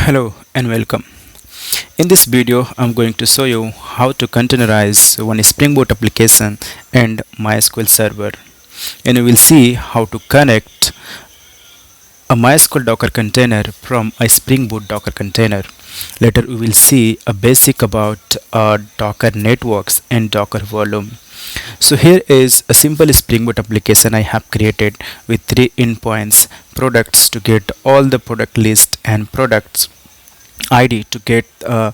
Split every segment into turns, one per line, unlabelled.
Hello and welcome. In this video, I'm going to show you how to containerize one Spring Boot application and MySQL server. And you will see how to connect a MySQL Docker container from a Spring Boot Docker container. Later, we will see a basic about Docker networks and Docker volume. So here is a simple Spring Boot application I have created with 3 endpoints: products to get all the product list and products ID to get a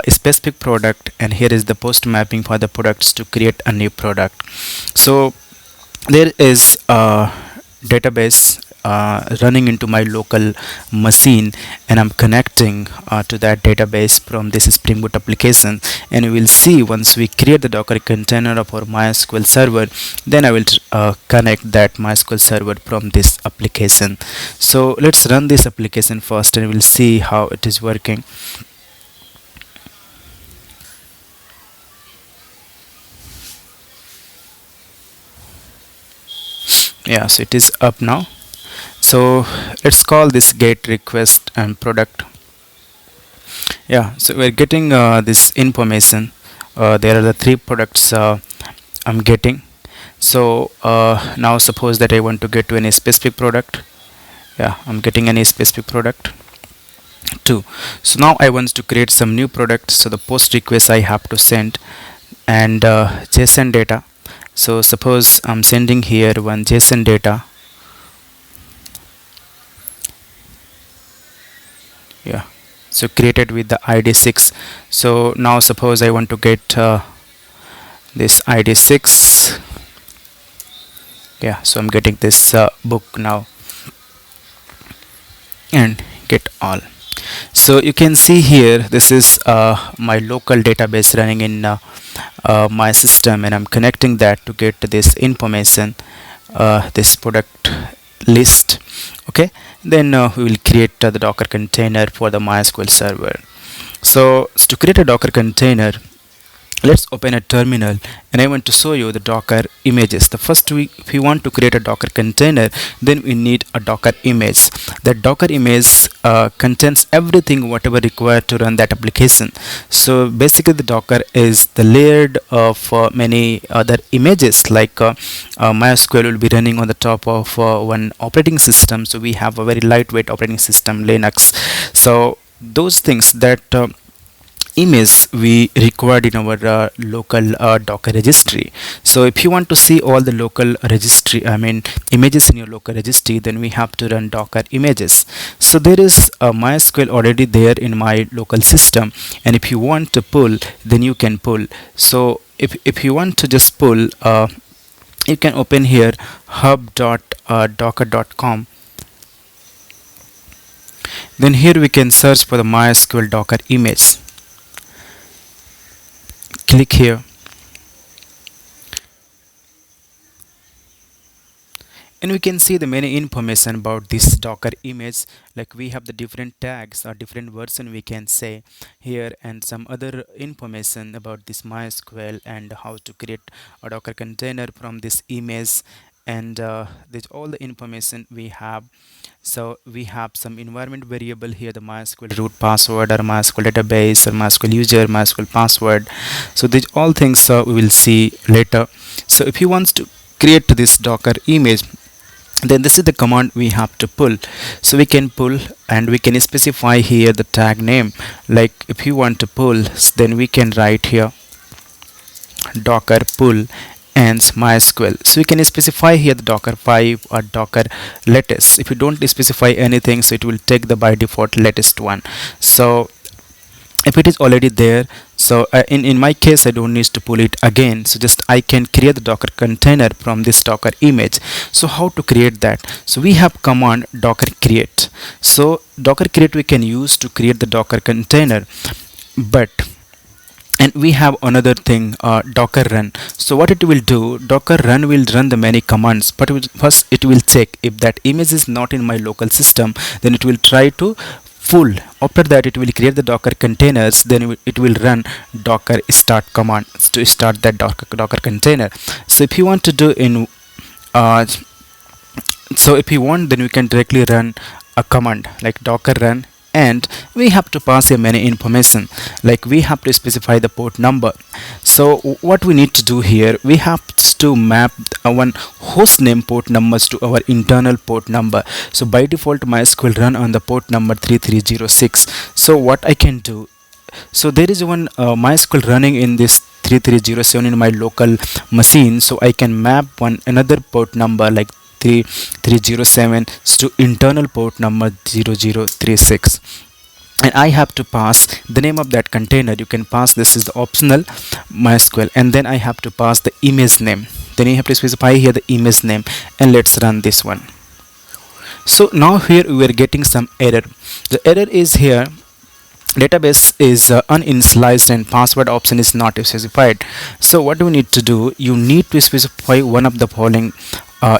specific product, and here is the post mapping for the products to create a new product. So there is a database running into my local machine, and I'm connecting to that database from this Spring Boot application. And we will see once we create the Docker container of our MySQL server, then I will connect that MySQL server from this application. So let's run this application first and we'll see how it is working. Yeah, so it is up now. So let's call this get request and product. Yeah, so we're getting this information. There are the 3 products I'm getting. So now suppose that I want to get to any specific product. Yeah, I'm getting any specific product 2. So now I want to create some new product, so the post request I have to send, and JSON data. So suppose I'm sending here one JSON data. Yeah, so created with the id 6. So now suppose I want to get this id 6. Yeah, so I'm getting this book now, and get all. So you can see here, this is my local database running in my system, and I'm connecting that to get this information, this product list. Okay, then we will create the Docker container for the MySQL server. So to create a Docker container, let's open a terminal, and I want to show you the Docker images. The first, if we want to create a Docker container, then we need a Docker image. That Docker image contains everything whatever required to run that application. So basically the Docker is the layered of many other images, like MySQL will be running on the top of one operating system. So we have a very lightweight operating system, Linux. So those things, that image we required in our local Docker registry. So if you want to see all the local registry, images in your local registry, then we have to run Docker images. So there is a MySQL already there in my local system, and if you want to pull, then you can pull. So if you want to just pull, you can open here hub.docker.com. Then here we can search for the MySQL Docker image. Click here, and we can see the many information about this Docker image, like we have the different tags or different version we can say here, and some other information about this MySQL and how to create a Docker container from this image, and there's all the information we have. So we have some environment variable here, the MySQL root password, or MySQL database, or MySQL user, MySQL password. So these all things we will see later. So if you want to create this Docker image, then this is the command we have to pull. So we can pull, and we can specify here the tag name. Like if you want to pull, then we can write here docker pull and MySQL. So you can specify here the Docker 5 or Docker latest. If you don't specify anything, so it will take the by default latest one. So if it is already there, so in my case I don't need to pull it again, so just I can create the Docker container from this Docker image. So how to create that? So we have command docker create. So docker create we can use to create the Docker container, and we have another thing, docker run. So what it will do, docker run will run the many commands, but first it will check if that image is not in my local system, then it will try to full. After that it will create the Docker containers, then it will run docker start command to start that Docker container. So if you want to do in so if you want, then we can directly run a command like docker run and we have to pass here many information, like we have to specify the port number. So what we need to do here, we have to map our host name port numbers to our internal port number. So by default MySQL run on the port number 3306. So what I can do, so there is one MySQL running in this 3307 in my local machine, so I can map one another port number like 3307 to internal port number 0036, and I have to pass the name of that container. You can pass, this is the optional MySQL, and then I have to pass the image name. Then you have to specify here the image name, and let's run this one. So now here we are getting some error. The error is here, database is uninitialized and password option is not specified. So what do we need to do, you need to specify one of the following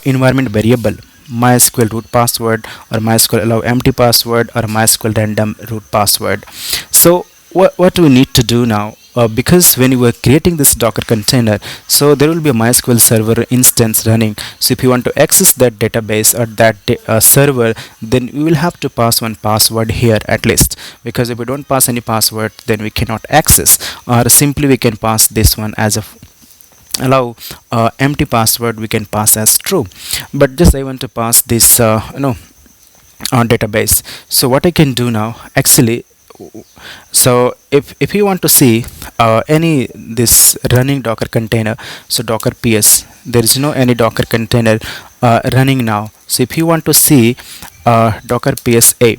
environment variable: MySQL root password, or MySQL allow empty password, or MySQL random root password. So what we need to do now, because when you were creating this Docker container, so there will be a MySQL server instance running. So if you want to access that database or that server, then we will have to pass one password here at least, because if we don't pass any password, then we cannot access. Or simply we can pass this one as a allow empty password, we can pass as true. But just I want to pass this database. So what I can do now, actually, so if you want to see any this running Docker container, so Docker ps, there is no any Docker container running now. So if you want to see Docker psa,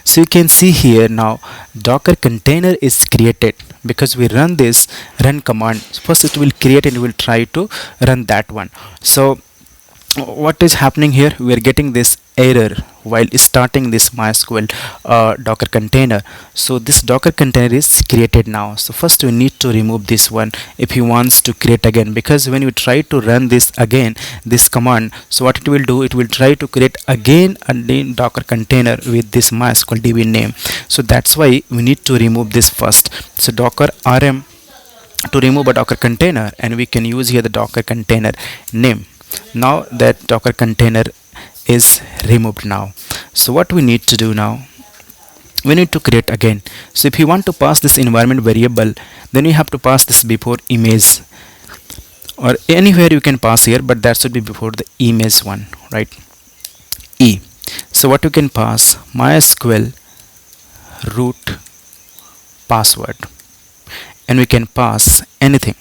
so you can see here now Docker container is created, because we run this run command. First it will create and will try to run that one. So what is happening here, we are getting this error while starting this MySQL Docker container. So this Docker container is created now. So first we need to remove this one if he wants to create again, because when you try to run this again, this command, so what it will do, it will try to create again a new Docker container with this MySQL DB name. So that's why we need to remove this first. So docker rm to remove a Docker container, and we can use here the Docker container name. Now that Docker container is removed now. So what we need to do now, we need to create again. So if you want to pass this environment variable, then you have to pass this before image, or anywhere you can pass here, but that should be before the image one, right? E. So what you can pass, MySQL root password, and we can pass anything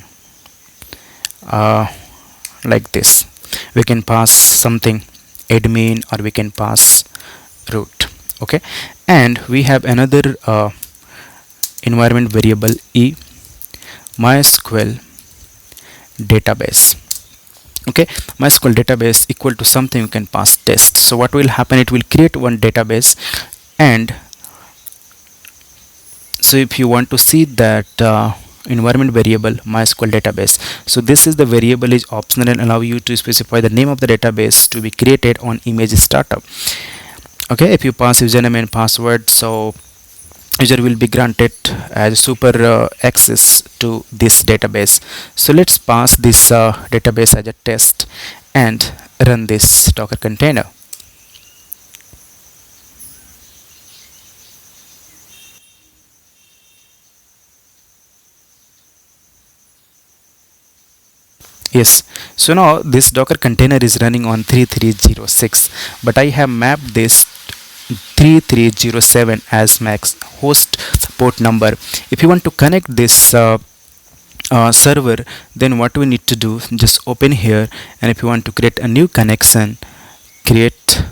like this. We can pass something admin, or we can pass root. Okay, and we have another environment variable E, MySQL database. Okay, MySQL database equal to something, you can pass test. So what will happen, it will create one database, and so if you want to see that environment variable MySQL database, so this is the variable is optional and allow you to specify the name of the database to be created on image startup. Okay, if you pass username and password, so user will be granted as super access to this database. So let's pass this database as a test and run this Docker container. Yes, so now this Docker container is running on 3306, but I have mapped this 3307 as max host port number. If you want to connect this server, then what we need to do, just open here, and if you want to create a new connection, create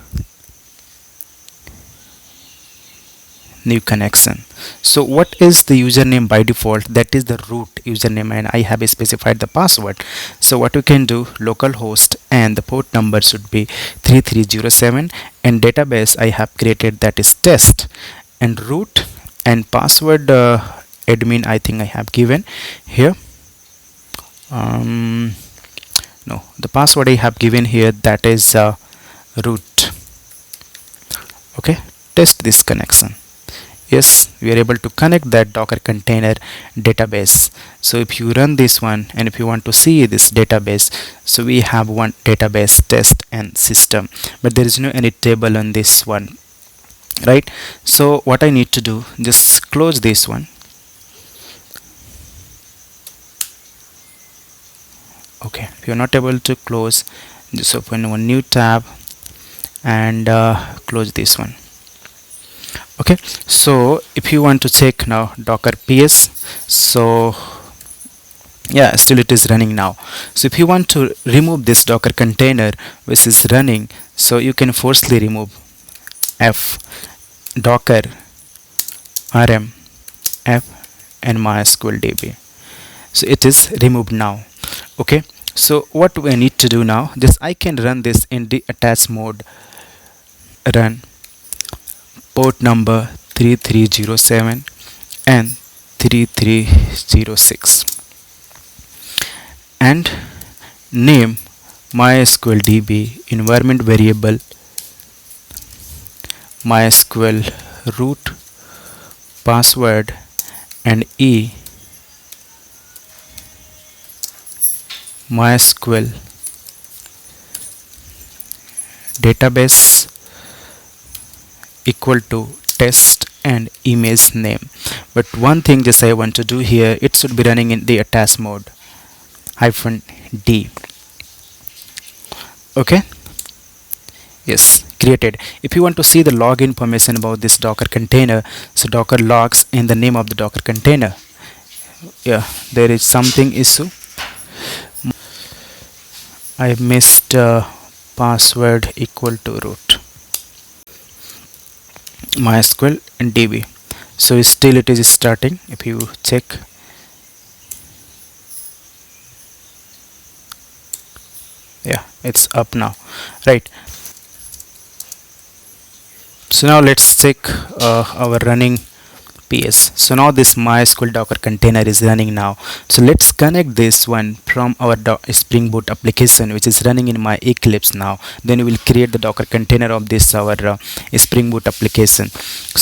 new connection. So what is the username by default? That is the root username, and I have specified the password. So what we can do, localhost, and the port number should be 3307, and database I have created, that is test, and root and password admin I think I have given here. No, the password I have given here, that is root. Okay, test this connection. Yes, we are able to connect that Docker container database. So if you run this one, and if you want to see this database, so we have one database test and system, but there is no any table on this one. right? So what I need to do, just close this one. Okay, if you're not able to close, just open one new tab and close this one. Okay, so if you want to check now docker ps, so yeah, still it is running now. So if you want to remove this docker container which is running, so you can forcefully remove f docker rm f and mysql db. So it is removed now. Okay, so what we need to do now, this I can run this in the attached mode. Run port number 3307 and 3306 and name MySQL DB environment variable MySQL root password and MySQL database equal to test and image name. But one thing just I want to do here, it should be running in the attached mode -d. Okay, yes, created. If you want to see the log information about this docker container, so docker logs in the name of the docker container. Yeah, there is something issue. I missed password equal to root MySQL and DB. So still it is starting. If you check, yeah, it's up now, right? So now let's check our running ps. So now this MySQL docker container is running now. So let's connect this one from our spring boot application which is running in my eclipse now. Then we will create the docker container of this our spring boot application.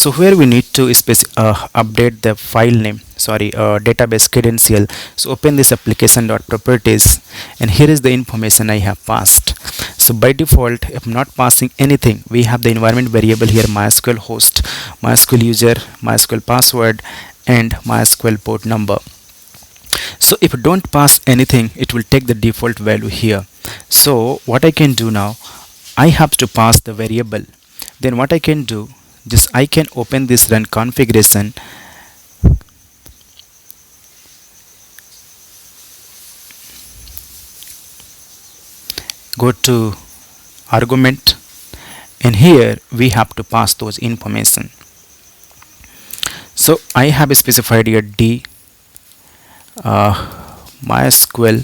So here we need to update the file name, sorry, database credential. So open this application dot properties and here is the information I have passed. So by default, if not passing anything, we have the environment variable here, MySQL host, MySQL user, MySQL password and MySQL port number. So if you don't pass anything, it will take the default value here. So what I can do now, I have to pass the variable. Then what I can do, just I can open this run configuration. Go to argument and here we have to pass those information. So I have specified here d MySQL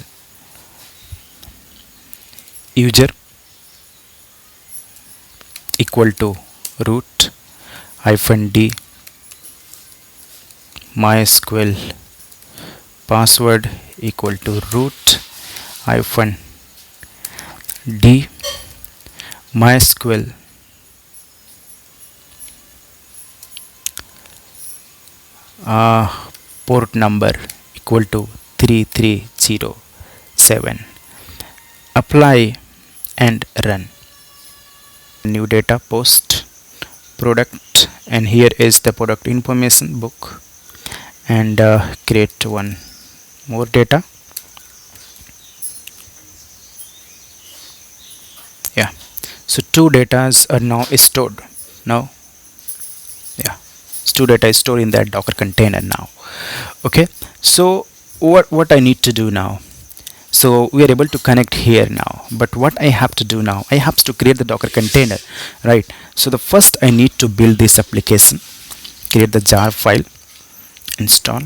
user equal to root -d MySQL password equal to root -d MySQL port number equal to 3307. Apply and run. New data post product and here is the product information book and create one more data. Yeah, so two datas are now stored now. Yeah, two data is stored in that docker container now. Okay, so what I need to do now, so we are able to connect here now, but what I have to do now, I have to create the docker container, right? So the first I need to build this application, create the jar file, install.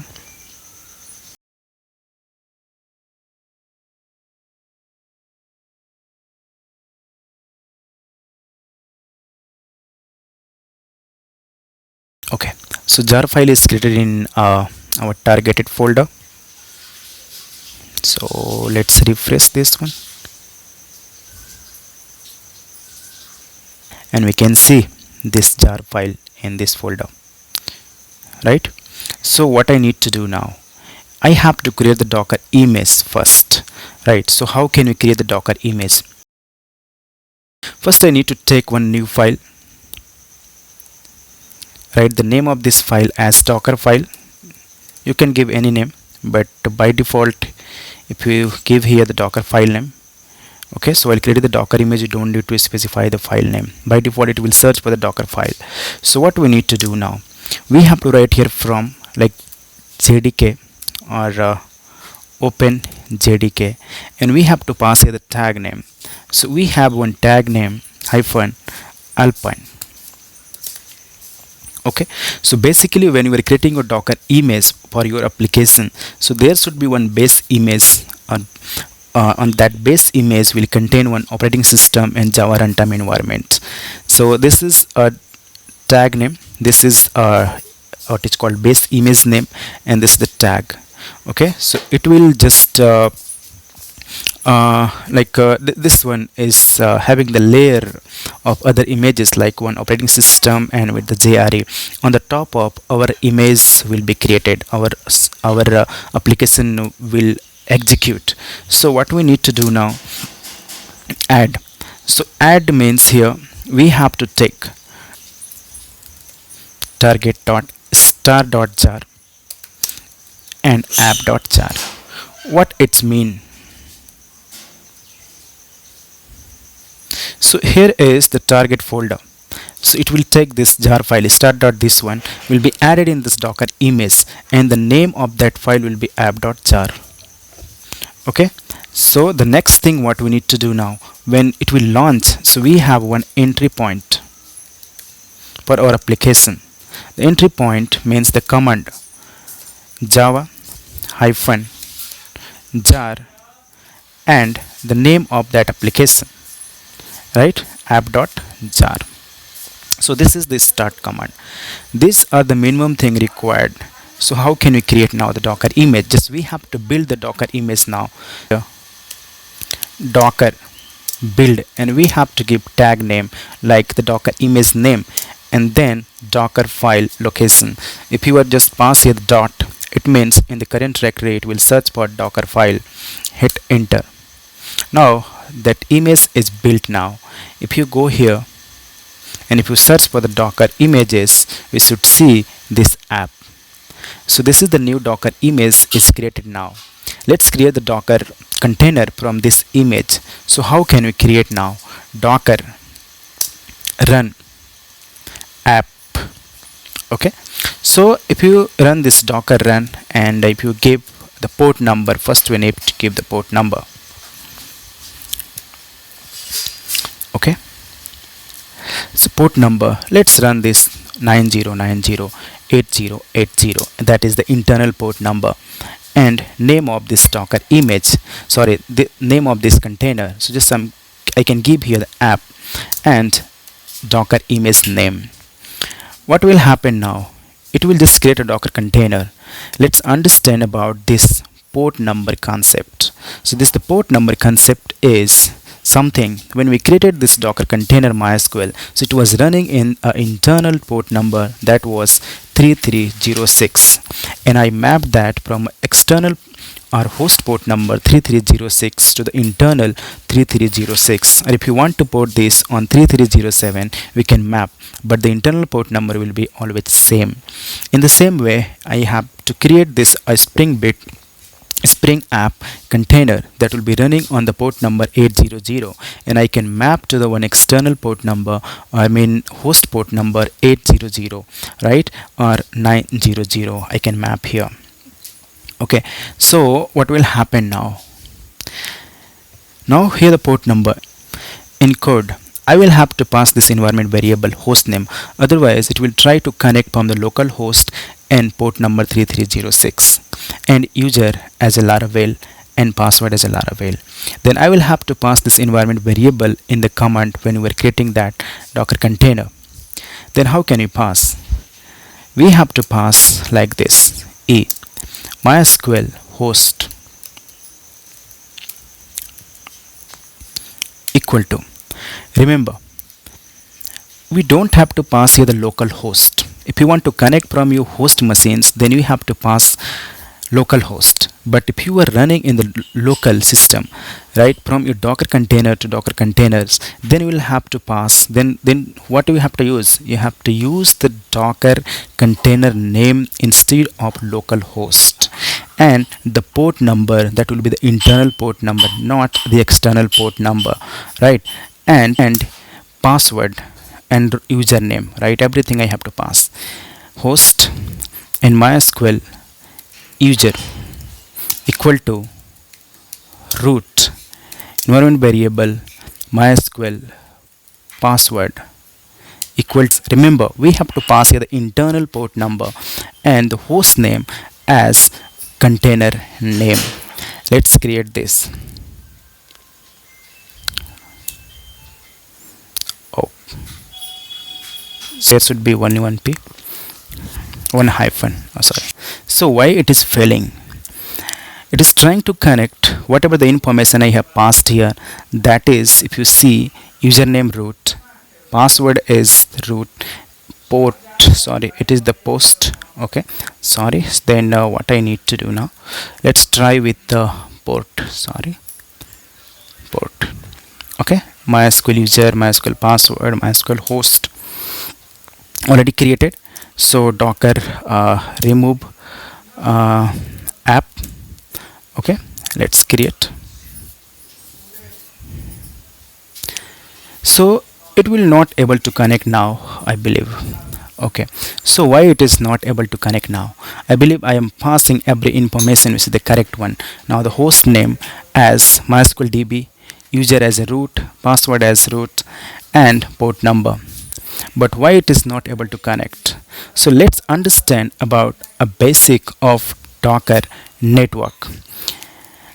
Okay, so jar file is created in our targeted folder. So let's refresh this one and we can see this jar file in this folder, right? So what I need to do now, I have to create the docker image first, right? So how can we create the docker image? First I need to take one new file, write the name of this file as docker file. You can give any name, but by default if you give here the docker file name, okay, so while creating the docker image you don't need to specify the file name. By default it will search for the docker file. So what we need to do now, we have to write here from like jdk or open jdk, and we have to pass here the tag name. So we have one tag name hyphen alpine. Okay, so basically when you are creating a docker image for your application, so there should be one base image on that base image will contain one operating system and Java runtime environment. So this is a tag name, this is what is called base image name, and this is the tag. Okay, so it will just this one is having the layer of other images like one operating system and with the JRE on the top of our image will be created, our application will execute. So what we need to do now, add. So add means here we have to take target.star.jar and app.jar. What it's mean? So here is the target folder. So it will take this jar file start.this one will be added in this docker image, and the name of that file will be app.jar. Okay, so the next thing what we need to do now, when it will launch, so we have one entry point for our application. The entry point means the command java hyphen jar and the name of that application, right, app.jar. So this is the start command. These are the minimum thing required. So how can we create now the docker image? Just we have to build the docker image now. Docker build, and we have to give tag name like the docker image name and then docker file location. If you are just pass here the dot, it means in the current directory it will search for docker file. Hit enter. Now that image is built now. If you go here and if you search for the docker images, we should see this app. So this is the new docker image is created now. Let's create the docker container from this image. So how can we create now? Docker run app. Okay, so if you run this docker run and if you give the port number, first we need to give the port number. Okay, so port number, let's run this 90908080, that is the internal port number, and name of this docker image, sorry, the name of this container. So just I can give here the app and docker image name. What will happen now? It will just create a docker container. Let's understand about this port number concept. So this the port number concept is something when we created this docker container MySQL, so it was running in an internal port number that was 3306, and I mapped that from external or host port number 3306 to the internal 3306. Or if you want to port this on 3307, we can map, but the internal port number will be always same. In the same way, I have to create this a Spring app container that will be running on the port number 800, and I can map to the one external port number, host port number 800, right, or 900. I can map here. Okay, so what will happen now? Now here the port number in code, I will have to pass this environment variable host name, otherwise it will try to connect from the local host and port number 3306, and user as a Laravel and password as a Laravel. Then I will have to pass this environment variable in the command when we are creating that docker container. Then how can we pass? We have to pass like this: MySQL host equal to, remember we don't have to pass here the local host. If you want to connect from your host machines, then you have to pass local host. But if you are running in the local system, right, from your docker container to docker containers, then you will have to pass, then what do you have to use? You have to use the docker container name instead of local host, and the port number, that will be the internal port number, not the external port number, right? And password and username, right? Everything I have to pass. Host and MySQL user equal to root environment variable MySQL password equals, remember we have to pass here the internal port number and the host name as container name. Let's create this. Oh, there should be only one p, one hyphen, oh sorry. So why it is failing? It is trying to connect whatever the information I have passed here, that is, if you see, username root, password is root, port, sorry, it is the post, okay, sorry. Then what I need to do now, let's try with the port, sorry, port, okay. MySQL user, MySQL password, MySQL host already created. So docker remove app, okay, let's create. So it will not able to connect now, I believe. Okay, so why it is not able to connect now? I believe I am passing every information which is the correct one. Now the host name as MySQL DB, user as a root, password as root, and port number. But why it is not able to connect? So let's understand about a basic of Docker network.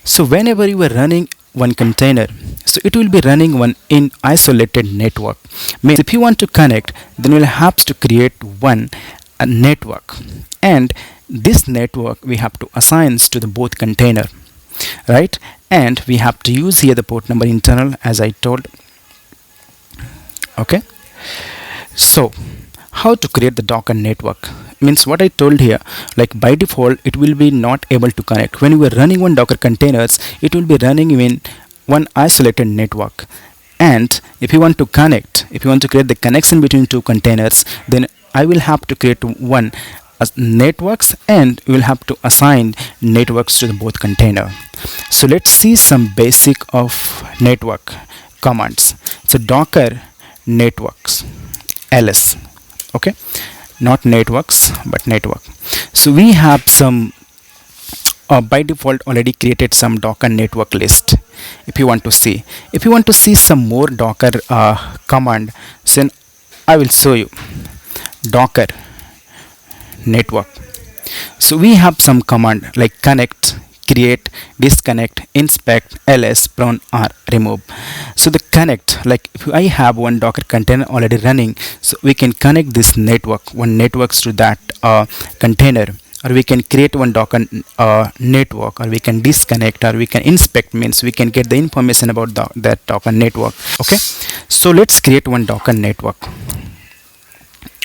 So whenever you are running one container, so it will be running one in isolated network. Means if you want to connect, then you will have to create one a network, and this network we have to assign to the both container, right? And we have to use here the port number internal as I told. Okay, so how to create the Docker network? Means what I told here, like by default it will be not able to connect. When you are running one Docker containers, it will be running in one isolated network. And if you want to connect, if you want to create the connection between two containers, then I will have to create one as networks, and we will have to assign networks to the both container. So let's see some basic of network commands. So docker networks ls, okay, not networks but network. So we have some by default already created some docker network list. If you want to see, if you want to see some more docker command, then I will show you docker network. So we have some command like connect, create, disconnect, inspect, ls, prone, or remove. So the connect, like if I have one docker container already running, so we can connect this network, one networks to that container, or we can create one docker network, or we can disconnect, or we can inspect, means we can get the information about that docker network. Okay, so let's create one docker network.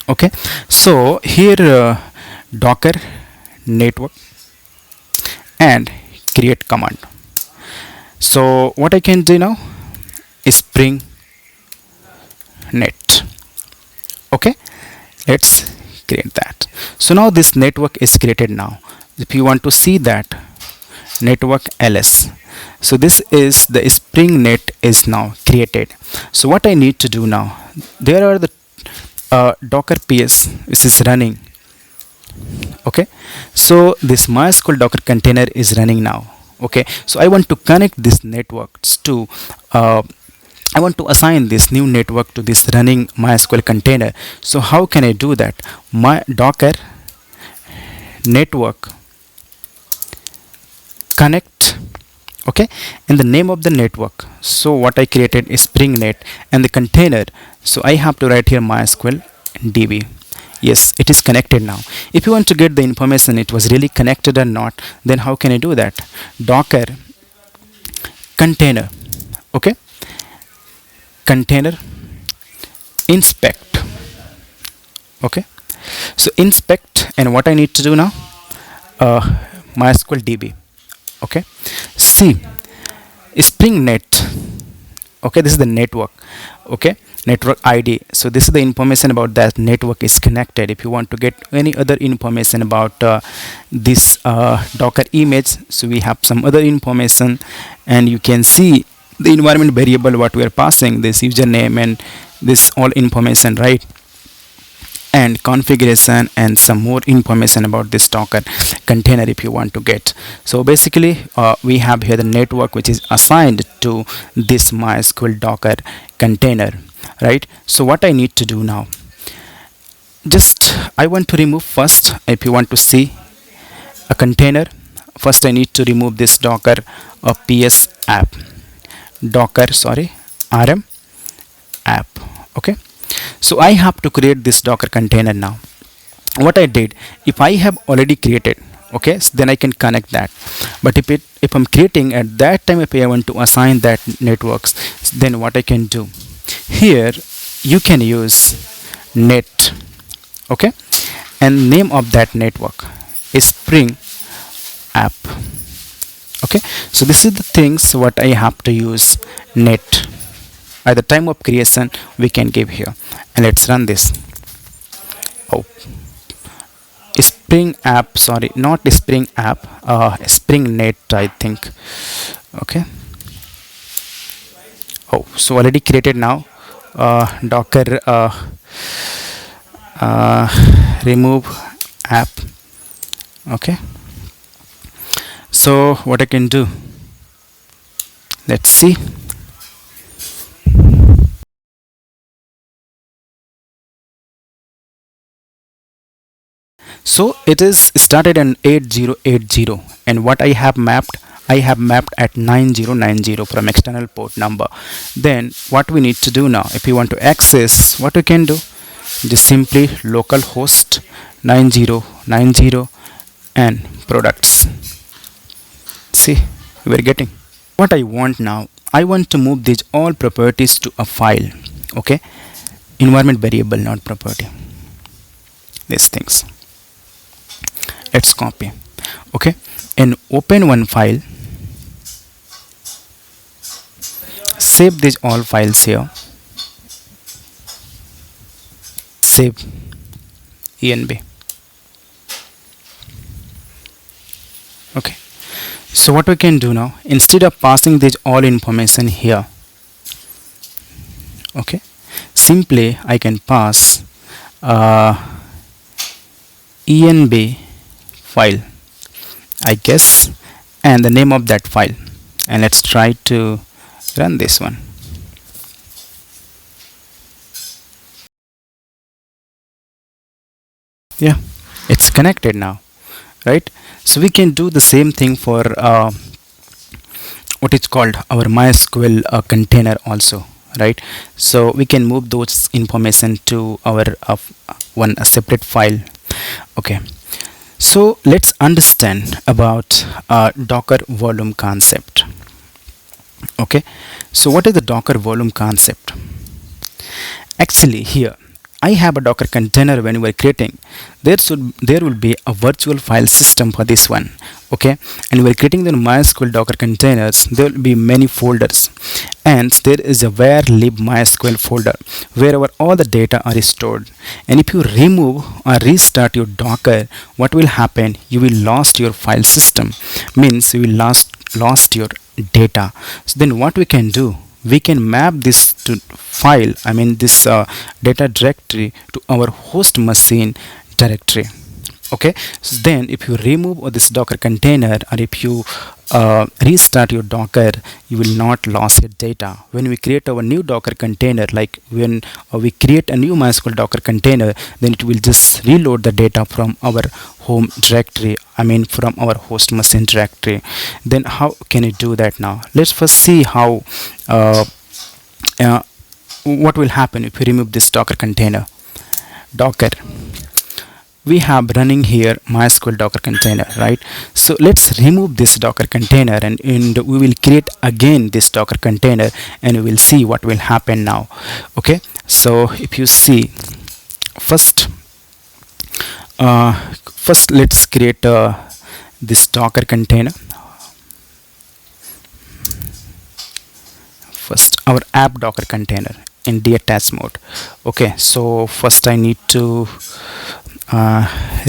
Okay, so here docker network and create command. So what I can do now is spring net. Okay, let's create that. So now this network is created. Now if you want to see that network ls, so this is the spring net is now created. So what I need to do now, there are the docker ps which is running. Okay, so this MySQL docker container is running now. Okay, so I want to connect this networks to I want to assign this new network to this running MySQL container. So how can I do that? My docker network connect, okay, and the name of the network. So what I created is spring net, and the container, so I have to write here MySQL db. Yes, it is connected now. If you want to get the information it was really connected or not, then how can I do that? Docker container, okay, container inspect. Okay, so inspect, and what I need to do now, MySQL DB. Okay, see, Spring Net. Okay, this is the network. Okay, network ID. So this is the information about that network is connected. If you want to get any other information about this Docker image, so we have some other information, and you can see the environment variable what we are passing, this username and this all information, right? And configuration and some more information about this Docker container if you want to get. So basically we have here the network which is assigned to this MySQL Docker container, right? So what I need to do now, just I want to remove first. If you want to see a container, first I need to remove this Docker ps app, Docker, sorry, rm app. Okay, so I have to create this Docker container now. What I did, if I have already created, okay, so then I can connect that. But if I'm creating at that time, if I want to assign that networks, then what I can do here, you can use net. Okay, and name of that network is Spring app. Okay, so this is the things what I have to use net. At the time of creation we can give here, and let's run this. Oh, Spring app, sorry, not Spring app, Spring Net, I think. Okay, oh, so already created now. Docker remove app. Okay, so what I can do, let's see. So it is started in 8080, and what I have mapped at 9090 from external port number. Then what we need to do now, if you want to access, what we can do, just simply localhost 9090 and products. See, we're getting what I want now. I want to move these all properties to a file. Okay, environment variable, not property, these things. Let's copy. Okay, and open one file, save these all files here, save env. Okay, so what we can do now, instead of passing this all information here, okay, simply I can pass env file, I guess, and the name of that file, and let's try to run this one. Yeah, it's connected now, right? So we can do the same thing for what is called our MySQL container also, right? So we can move those information to our one separate file. Okay, so let's understand about Docker volume concept. Okay, so what is the Docker volume concept? Actually here I have a Docker container. When we are creating, there will be a virtual file system for this one. Okay, and we are creating the MySQL Docker containers. There will be many folders, and there is a where lib MySQL folder wherever all the data are stored. And if you remove or restart your Docker, what will happen? You will lost your file system, means you will lost your data. So then what we can do, we can map this to file, I mean this data directory, to our host machine directory. Okay, so then if you remove this Docker container, or if you restart your Docker, you will not lose your data. When we create our new Docker container, like when we create a new MySQL Docker container, then it will just reload the data from our home directory, I mean from our host machine directory. Then how can you do that now? Let's first see how what will happen if you remove this Docker container. Docker, we have running here MySQL Docker container, right? So let's remove this Docker container, and we will create again this Docker container, and we will see what will happen now. Okay, so if you see, first let's create this Docker container. First, our app Docker container in detached mode. Okay, so first I need to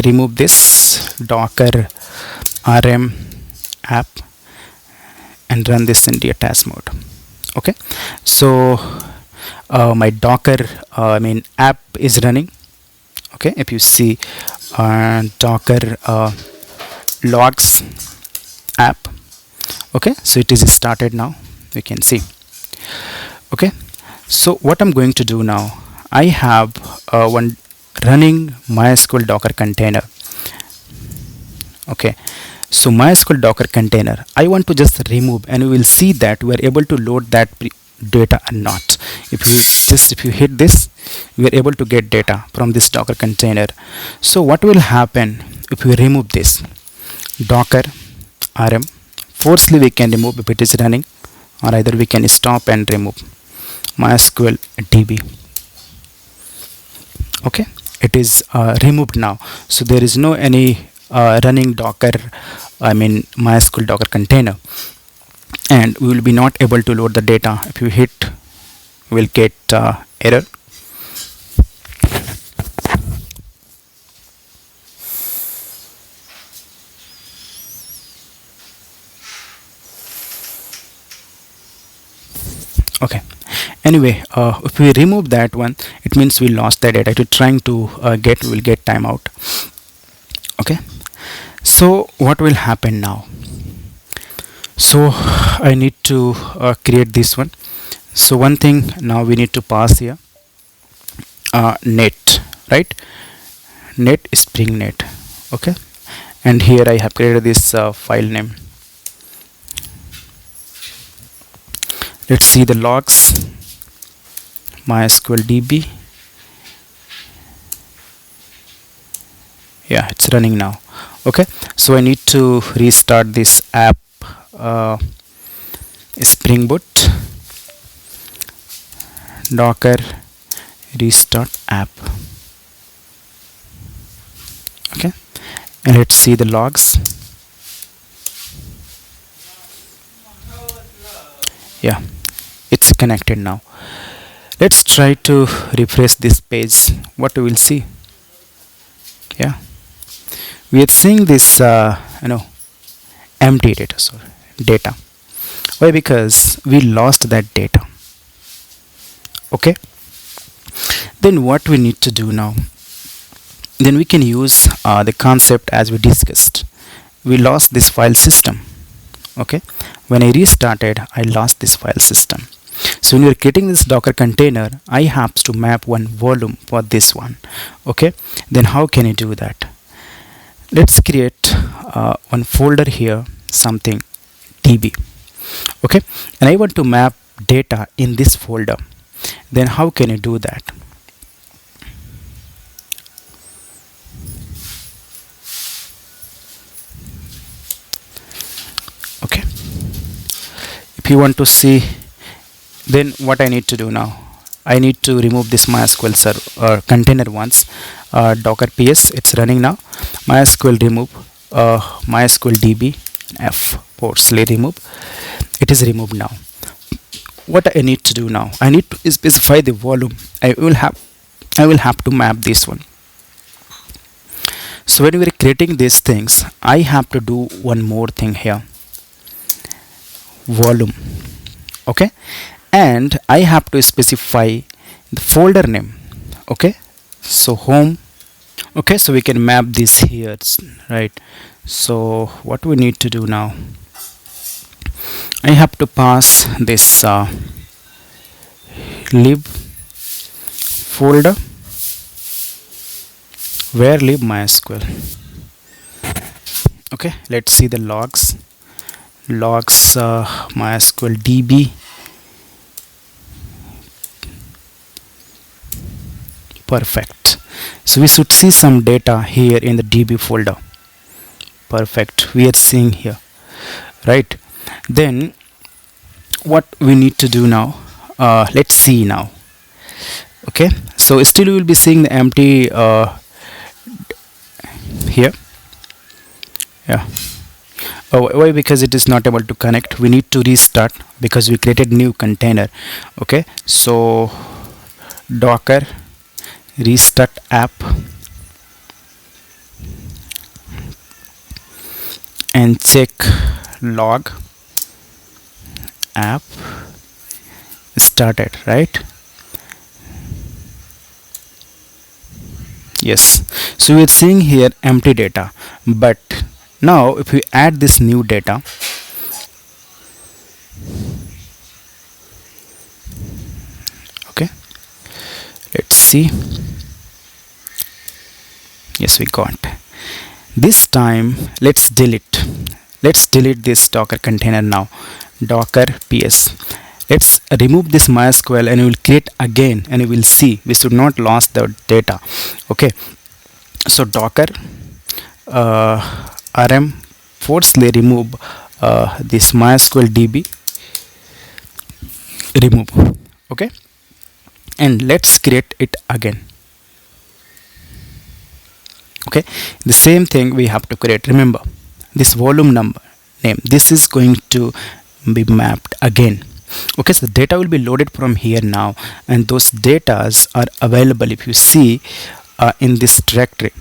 remove this Docker rm app and run this in detached mode. Okay, so my Docker app is running. Okay, if you see Docker logs app. Okay, so it is started now, we can see. Okay, so what I'm going to do now, I have one running MySQL Docker container. Okay, so MySQL Docker container, I want to just remove, and we will see that we are able to load that data or not. If you hit this, we are able to get data from this Docker container. So what will happen if we remove this Docker rm? Firstly, we can remove if it is running, or either we can stop and remove MySQL DB. Okay, it is removed now, so there is no any running Docker MySQL Docker container, and we will be not able to load the data. If you hit, we'll get error. Okay, anyway, if we remove that one, it means we lost the data. If you're trying to get, we will get timeout. Okay, so what will happen now? So I need to create this one. So one thing, now we need to pass here net, right? Net string net. Okay, and here I have created this file name. Let's see the logs. MySQL DB. Yeah, it's running now. Okay, so I need to restart this app Spring Boot Docker restart app. Okay, and let's see the logs. Yeah, it's connected now. Let's try to refresh this page. What we will see? Yeah, we are seeing this empty data. Sorry, data. Why? Because we lost that data. Okay, then what we need to do now, then we can use the concept as we discussed. We lost this file system. Okay, when I restarted, I lost this file system. So when you're creating this Docker container, I have to map one volume for this one. Okay, then how can you do that? Let's create one folder here, something db. Okay, and I want to map data in this folder. Then how can you do that? Okay, if you want to see, then what I need to do now, I need to remove this MySQL server container once. Docker ps, it's running now. MySQL remove MySQL DB F forcefully remove. It is removed now. What I need to do now, I need to specify the volume. I will have to map this one. So when we are creating these things, I have to do one more thing here, volume. Okay, and I have to specify the folder name. Okay, so home. Okay, so we can map this here, right? So what we need to do now, I have to pass this lib folder where lib MySQL. Okay, let's see the logs. MySQL DB. Perfect. So we should see some data here in the DB folder. Perfect. We are seeing here, right? Then what we need to do now, let's see now. Okay, so still we will be seeing the empty here. Yeah, Oh, why? Because it is not able to connect. We need to restart because we created new container. Okay, so docker restart app and check log app started, right? Yes, so we're seeing here empty data, but now if we add this new data, okay, let's see. Yes, we got. This time let's delete this docker container now. Docker ps, let's remove this mysql and we will create again, and we will see we should not lose the data. Okay, so docker uh, rm forcefully remove this mysql db remove. Okay, and let's create it again. Okay, the same thing we have to create. Remember this volume number name, this is going to be mapped again. Okay, so the data will be loaded from here now, and those datas are available. If you see in this directory,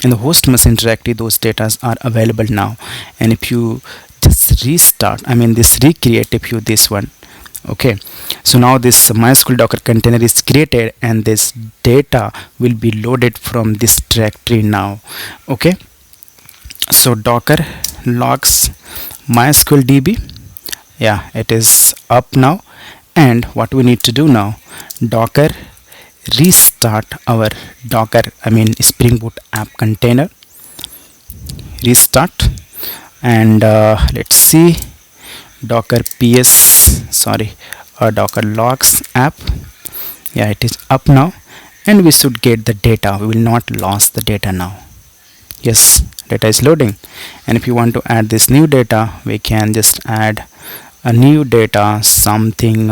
in the host machine directory, those datas are available now. And if you just restart, I mean this recreate, if you this one, okay, so now this mysql docker container is created and this data will be loaded from this directory now. Okay, so docker logs mysql db, yeah, it is up now. And what we need to do now, docker restart our docker, I mean spring boot app container, restart. And let's see, docker ps, sorry, docker logs app, yeah, it is up now, and we should get the data. We will not lose the data now. Yes, data is loading. And if you want to add this new data, we can just add a new data, something